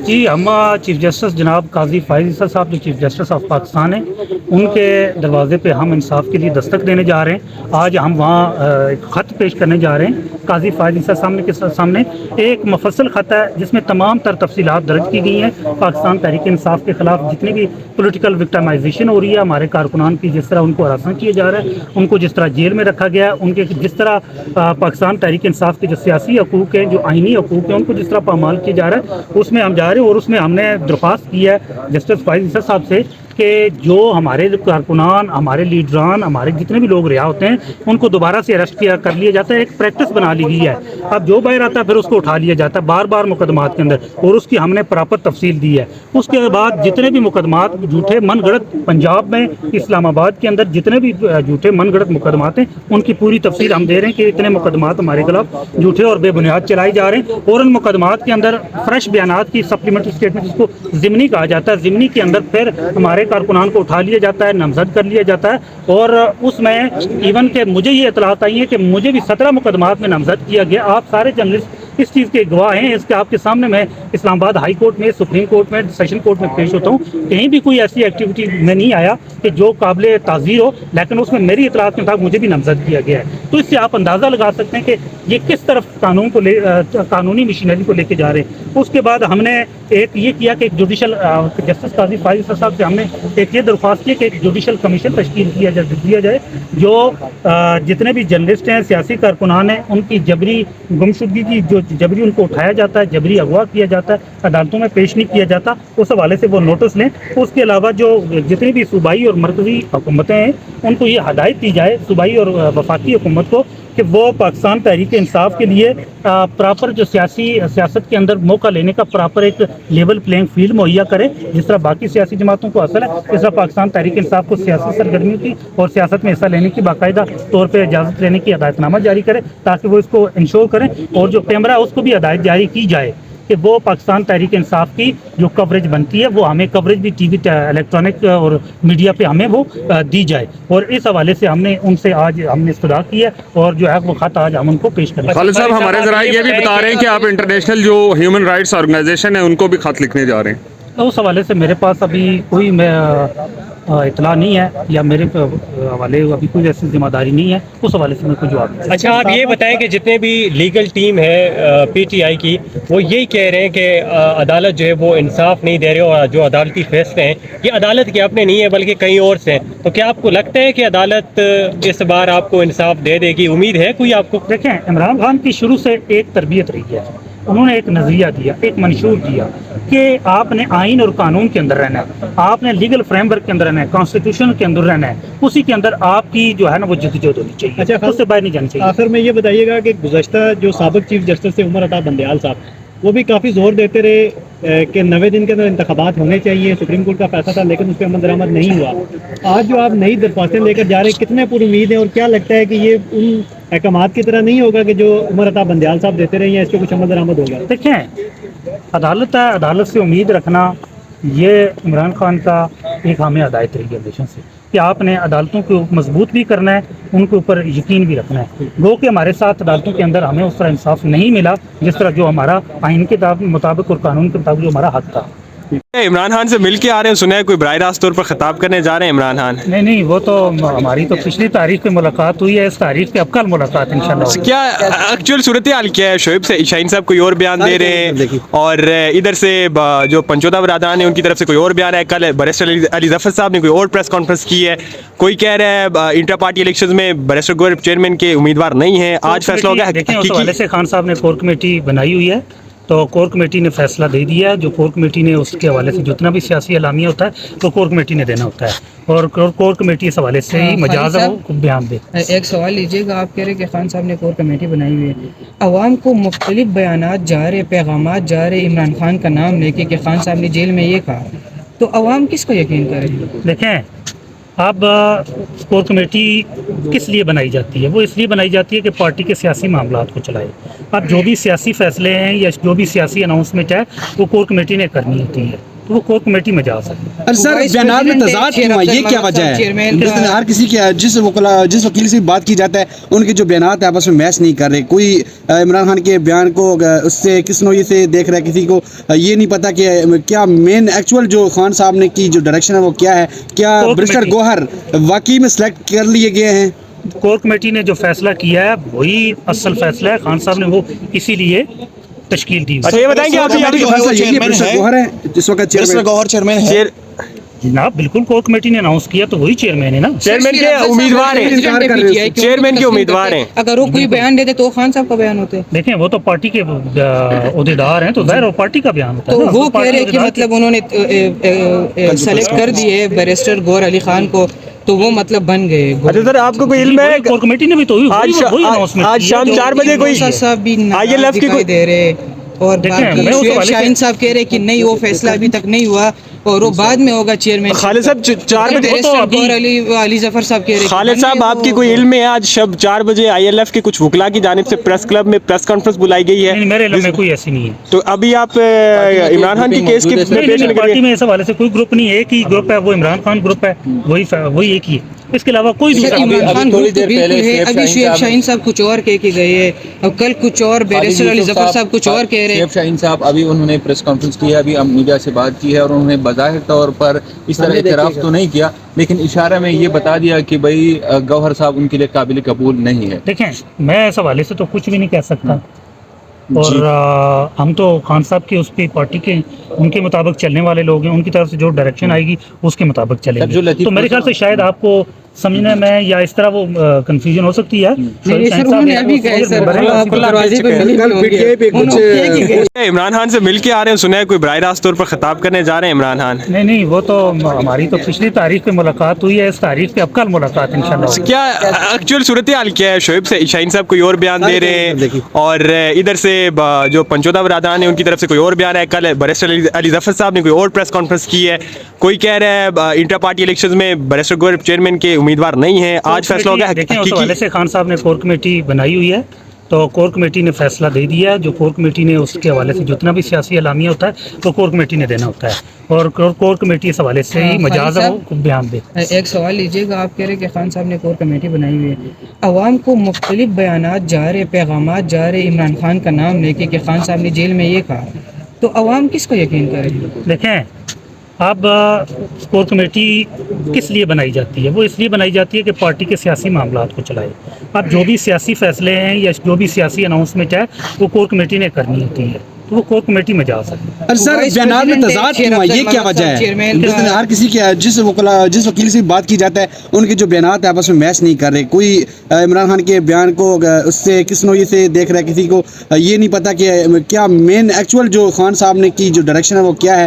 جی ہم chief justice جناب قاضی فائز عیسیٰ صاحب جو چیف جسٹس آف پاکستان ہیں ان کے دروازے پہ ہم انصاف کے لیے دستک دینے جا رہے ہیں. آج ہم وہاں ایک خط پیش کرنے جا رہے ہیں قاضی فائز عیسیٰ کے سامنے. ایک مفصل خط ہے جس میں تمام تر تفصیلات درج کی گئی ہیں. پاکستان تحریک انصاف کے خلاف جتنی بھی پولیٹیکل وکٹمائزیشن ہو رہی ہے ہمارے کارکنان کی، جس طرح ان کو ہراساں کیا جا رہا ہے، ان کو جس طرح جیل میں رکھا گیا ہے، ان کے جس طرح پاکستان تحریک انصاف کے جو سیاسی حقوق ہیں، جو آئینی حقوق ہیں، ان کو جس طرح پامال کیا جا رہا ہے، اس میں ہم جا رہے ہیں. اور اس میں ہم نے درخواست کی ہے جسٹس فائز عیسیٰ صاحب سے کہ جو ہمارے کارکنان، ہمارے لیڈران، ہمارے جتنے بھی لوگ رہا ہوتے ہیں ان کو دوبارہ سے اریسٹ کر لیا جاتا ہے. ایک پریکٹس بنا لی گئی ہے. اب جو باہر آتا ہے پھر اس کو اٹھا لیا جاتا ہے بار بار مقدمات کے اندر، اور اس کی ہم نے پراپر تفصیل دی ہے. اس کے بعد جتنے بھی مقدمات جھوٹے من گھڑت پنجاب میں، اسلام آباد کے اندر جتنے بھی جھوٹے من گھڑت مقدمات ہیں ان کی پوری تفصیل ہم دے رہے ہیں کہ اتنے مقدمات ہمارے خلاف جھوٹے اور بے بنیاد چلائے جا رہے ہیں. اور ان مقدمات کے اندر فریش بیانات کی سپلیمنٹری اسٹیٹمنٹ جس کو ضمنی کہا جاتا ہے، ضمنی کے اندر پھر ہمارے کارکنان کو اٹھا لیا جاتا ہے، نامزد کر لیا جاتا ہے. اور اس میں ایون کہ مجھے یہ اطلاعات آئی ہیں کہ مجھے بھی 17 مقدمات میں نامزد کیا گیا. آپ سارے جرنلسٹ اس چیز کے گواہ ہیں. اس کے آپ کے سامنے میں اسلام آباد ہائی کورٹ میں، سپریم کورٹ میں، سیشن کورٹ میں پیش ہوتا ہوں. کہیں بھی کوئی ایسی ایکٹیویٹی میں نہیں آیا کہ جو قابل تعزیر ہو، لیکن اس میں میری اطلاعات کے مطابق مجھے بھی نامزد کیا گیا ہے. تو اس سے آپ اندازہ لگا سکتے ہیں کہ یہ کس طرف قانون کو قانونی مشینری کو لے کے جا رہے ہیں. اس کے بعد ہم نے ایک یہ کیا کہ جوڈیشل جسٹس قاضی فائز عیسیٰ صاحب سے ہم نے ایک یہ درخواست کی کہ ایک جوڈیشل کمیشن تشکیل کیا جائے جو جتنے بھی جرنلسٹ ہیں، سیاسی کارکنان ہیں، ان کی جبری گمشدگی کی، جو جبری ان کو اٹھایا جاتا ہے، جبری اغوا کیا جاتا ہے، عدالتوں میں پیش نہیں کیا جاتا، اس حوالے سے وہ نوٹس لیں. اس کے علاوہ جو جتنی بھی صوبائی اور مرکزی حکومتیں ہیں ان کو یہ ہدایت دی جائے، صوبائی اور وفاقی حکومت کو، کہ وہ پاکستان تحریک انصاف کے لیے پراپر جو سیاست کے اندر موقع لینے کا پراپر ایک لیول پلینگ فیلڈ مہیا کرے. جس طرح باقی سیاسی جماعتوں کو حاصل ہے، اس طرح پاکستان تحریک انصاف کو سیاسی سرگرمیوں کی اور سیاست میں حصہ لینے کی باقاعدہ طور پہ اجازت لینے کی ہدایت نامہ جاری کرے، تاکہ وہ اس کو انشور کریں. اور جو کیمرہ ہے اس کو بھی ہدایت جاری کی جائے کہ وہ پاکستان تحریک انصاف کی جو کوریج بنتی ہے وہ ہمیں کوریج بھی ٹی وی، الیکٹرانک اور میڈیا پہ ہمیں وہ دی جائے. اور اس حوالے سے ہم نے ان سے آج ہم نے استدعا کی ہے اور جو ہے وہ خط آج ہم ان کو پیش کریں. خالد صاحب ہمارے ذرائع یہ بھی بتا رہے ہیں کہ آپ انٹرنیشنل جو ہیومن رائٹس آرگنائزیشن ہے ان کو بھی خط لکھنے جا رہے ہیں. اس حوالے سے میرے پاس ابھی کوئی اطلاع نہیں ہے، یا میرے حوالے ابھی کوئی ایسی ذمہ داری نہیں ہے. اس حوالے سے میں کوئی جواب نہیں. اچھا آپ یہ بتائیں کہ جتنے بھی لیگل ٹیم ہے پی ٹی آئی کی، وہ یہی کہہ رہے ہیں کہ عدالت جو ہے وہ انصاف نہیں دے رہے، اور جو عدالتی فیصلے ہیں یہ عدالت کے اپنے نہیں ہیں بلکہ کہیں اور سے ہیں. تو کیا آپ کو لگتا ہے کہ عدالت اس بار آپ کو انصاف دے دے گی؟ امید ہے کوئی آپ کو؟ دیکھیں، عمران خان کی شروع سے ایک تربیت رہی ہے. انہوں نے ایک نظریہ دیا، ایک منشور دیا کہ آپ نے آئین اور قانون کے اندر رہنا ہے، آپ نے لیگل فریم ورک کے اندر رہنا ہے، کانسٹیٹیوشن کے اندر رہنا ہے. اسی کے اندر آپ کی جو ہے نا وہ جدوجہد ہونی چاہیے. اچھا، اس سے باہر نہیں جانا چاہیے. آخر میں یہ بتائیے گا کہ گزشتہ جو سابق چیف جسٹس تھے عمر عطا بندیال صاحب، وہ بھی کافی زور دیتے رہے کہ 90 دن کے اندر انتخابات ہونے چاہیے. سپریم کورٹ کا فیصلہ تھا لیکن اس پہ عمل درآمد نہیں ہوا. آج جو آپ نئی درخواستیں لے کر جا رہے ہیں، کتنے پر امید ہیں، اور کیا لگتا ہے کہ یہ ان احکامات کی طرح نہیں ہوگا کہ جو عمر عطا بندیال صاحب دیتے رہے ہیں، اس پہ کچھ عمل درآمد ہوگا؟ دیکھیں، عدالت ہے، عدالت سے امید رکھنا یہ عمران خان کا ایک ہمیں ہدایت رہی ہے ہمیشہ سے کہ آپ نے عدالتوں کو مضبوط بھی کرنا ہے، ان کے اوپر یقین بھی رکھنا ہے. گو کہ ہمارے ساتھ عدالتوں کے اندر ہمیں اس طرح انصاف نہیں ملا جس طرح جو ہمارا آئین کے مطابق اور قانون کے مطابق جو ہمارا حق تھا. عمران خان سے مل کے آ رہے ہیں، سنا ہے کوئی براہ راست طور پر خطاب کرنے جا رہے ہیں عمران خان؟ نہیں، وہ تو ہماری تو پچھلی تاریخ پہ ملاقات ہوئی ہے، اس تاریخ پہ اب کل ملاقات انشاءاللہ. کیا ایکچوئل صورتحال کیا ہے؟ شعیب شاہین صاحب کوئی اور بیان دے رہے ہیں، اور ادھر سے جو پنچوتا برادران ہیں ان کی طرف سے کوئی اور بیان ہے. کل بیرسٹر علی ظفر صاحب نے کوئی اور پریس کانفرنس کی ہے. کوئی کہہ رہا ہے انٹر پارٹی الیکشنز میں بیرسٹر گوہر چیئرمین کے امیدوار نہیں ہیں. آج فیصلہ ہو گیا. دیکھیں، اس حوالے سے خان صاحب نے کور کمیٹی بنائی ہوئی ہے، تو کور کمیٹی نے فیصلہ دے دیا ہے. جو کور کمیٹی نے اس کے حوالے سے جتنا بھی سیاسی اعلامیہ ہوتا ہے تو کور کمیٹی نے دینا ہوتا ہے، اور کور کمیٹی اس حوالے سے ہی مجاز ہے وہ بیان دے. ایک سوال لیجیے گا، آپ کہہ رہے کہ خان صاحب نے کور کمیٹی بنائی ہوئی ہے، عوام کو مختلف بیانات جا رہے، پیغامات جا رہے عمران خان کا نام لے کے کہ خان صاحب نے جیل میں یہ کہا، تو عوام کس کو یقین کرے؟ دیکھیں، اب کور کمیٹی کس لیے بنائی جاتی ہے؟ وہ اس لیے بنائی جاتی ہے کہ پارٹی کے سیاسی معاملات کو چلائے. اب جو بھی سیاسی فیصلے ہیں یا جو بھی سیاسی اناؤنسمنٹ ہے وہ کور کمیٹی نے کرنی ہوتی ہے. تو وہ کور کمیٹی میں جا سکتے ہیں۔ سر بیانات میں تضاد کیوں ہے، یہ کیا وجہ ہے؟ ہر کسی کے جس وکیل سے بات کی جاتا ہے ان کے جو بیانات آپس میں میچ نہیں کر رہے، کوئی عمران خان کے بیان کو اس سے کس نوعی سے دیکھ رہا ہے، کسی کو یہ نہیں پتا کہ کیا مین ایکچوئل جو خان صاحب نے کی جو ڈائریکشن ہے وہ کیا ہے، کیا برسٹر گوہر واقعی میں سلیکٹ کر لیے گئے ہیں؟ کور کمیٹی نے جو فیصلہ کیا ہے وہی اصل فیصلہ ہے، خان صاحب نے وہ اسی لیے تشکیل دی۔ اچھا یہ بتائیں کہ برسٹر گوہر چیئرمین ہے جناب، بالکل کور کمیٹی نے اناؤنس کیا تو وہی چیئرمین ہے نا۔ چیئرمین کے امیدوار ہیں، چیئرمین کے امیدوار ہیں۔ اگر وہ کوئی بیان دیتے تو خان صاحب کا بیان ہوتے، دیکھیں وہ تو پارٹی کے عہدیدار ہیں تو ظاہر وہ پارٹی کا بیان ہوتا ہے تو نا۔ وہ کہہ رہے کہ مطلب انہوں نے سلیکٹ کر دیے بیرسٹر گوہر علی خان کو تو وہ مطلب بن گئے۔ اچھا سر آپ کو کوئی علم ہے کور کمیٹی نے بھی تو آج شام 4 بجے کوئی صاحب بھی آئی ایل ایف کی دکھائی دے رہے، اور دیکھیں، باقی میں اس شعیب حوالے سے- شاہین صاحب کہہ رہے کہ نہیں وہ فیصلہ ابھی تک نہیں ہوا اور وہ بعد میں ہوگا چیئرمین۔ خالد صاحب 4 بجے علی ظفر صاحب کہہ رہے خالد صاحب آپ کی کوئی علم ہے آج شب 4 بجے آئی ایل ایف کے کچھ وکلا کی جانب سے پریس کلب میں پریس کانفرنس بلائی گئی ہے؟ نہیں، میرے علم میں کوئی ایسی نہیں ہے۔ تو ابھی آپ عمران خان کی کیس کی پیش نہیں، پارٹی میں اس حوالے سے کوئی گروپ نہیں ہے، ایک ہی گروپ ہے، وہ عمران خان گروپ ہے، وہی ایک ہی ہے، اس کے علاوہ کوئی دوسرا عمران خان گروپ تو بالکل ہے۔ ابھی شعیب شاہین صاحب کچھ اور کہہ کے گئے ہیں اور کل کچھ اور بیرسٹر علی ظفر صاحب کچھ اور کہہ رہے ہیں۔ شعیب شاہین صاحب ابھی انہوں نے پریس کانفرنس کی ہے، ابھی میڈیا سے بات کی ہے اور انہوں نے بظاہر طور پر اس طرح اعتراف تو نہیں کیا لیکن اشارہ میں یہ بتا دیا کہ بھائی گوہر صاحب ان کے لیے قابل قبول نہیں ہے۔ دیکھیں میں اس حوالے سے تو کچھ بھی نہیں کہہ سکتا، اور ہم تو خان صاحب کے اس پہ پارٹی کے ان کے مطابق چلنے والے لوگ ہیں، ان کی طرف سے جو ڈائریکشن آئے گی اس کے مطابق چلیں گے۔ تو میرے خیال سے شاید آپ کو سمجھنے میں یا اس طرح وہ کنفیوژن ہو سکتی ہے۔ عمران خان سے مل کے آ رہے ہیں، سنا ہے کوئی براہ راست طور پر خطاب کرنے جا رہے ہیں عمران خان؟ نہیں، وہ تو ہماری تو پچھلی تاریخ پہ ملاقات ہوئی ہے، اس تاریخ پہ اب کل ملاقات انشاءاللہ۔ کیا ایکچوئل صورتحال کیا ہے؟ شعیب شاہین صاحب کوئی اور بیان دے رہے ہیں اور ادھر سے جو پنچوتا برادران ہیں ان کی طرف سے کوئی اور بیان ہے، کل بیرسٹر علی ظفر صاحب نے کوئی اور پریس کانفرنس کی ہے، کوئی کہہ رہا ہے انٹر پارٹی الیکشنز میں بیرسٹر گوہر چیئرمین کے امیدوار نہیں ہیں، آج فیصلہ ہو گیا۔ دیکھیں اس حوالے سے خان صاحب نے کور کمیٹی بنائی ہوئی ہے تو کور کمیٹی نے فیصلہ دے دیا ہے، جو کور کمیٹی نے اس کے حوالے سے جتنا بھی سیاسی اعلامیہ ہوتا ہے تو کور کمیٹی نے دینا ہوتا ہے، اور کور کمیٹی اس حوالے سے ہی مجاز ہے وہ بیان دے۔ ایک سوال لیجیے گا، آپ کہہ رہے کہ خان صاحب نے کور کمیٹی بنائی ہوئی ہے، عوام کو مختلف بیانات جا رہے، پیغامات جا رہے عمران خان کا نام لے کے کہ خان صاحب نے جیل میں یہ کہا، تو عوام کس کو یقین کرے؟ دیکھیں اب کور کمیٹی کس لیے بنائی جاتی ہے؟ وہ اس لیے بنائی جاتی ہے کہ پارٹی کے سیاسی معاملات کو چلائے۔ اب جو بھی سیاسی فیصلے ہیں یا جو بھی سیاسی اناؤنسمنٹ ہے وہ کور کمیٹی نے کرنی ہوتی ہے، تو وہ کور کمیٹی میں جا سکتے ہیں۔ سر بیانات میں تضاد کیوں ہے، یہ کیا وجہ ہے؟ ہر کسی کے جس وکیل سے بات کی جاتا ہے ان کے جو بیانات آپس میں میچ نہیں کر رہے، کوئی عمران خان کے بیان کو اس سے کس نوعی سے دیکھ رہا ہے، کسی کو یہ نہیں پتا کہ کیا مین ایکچوئل جو خان صاحب نے کی جو ڈائریکشن ہے وہ کیا ہے۔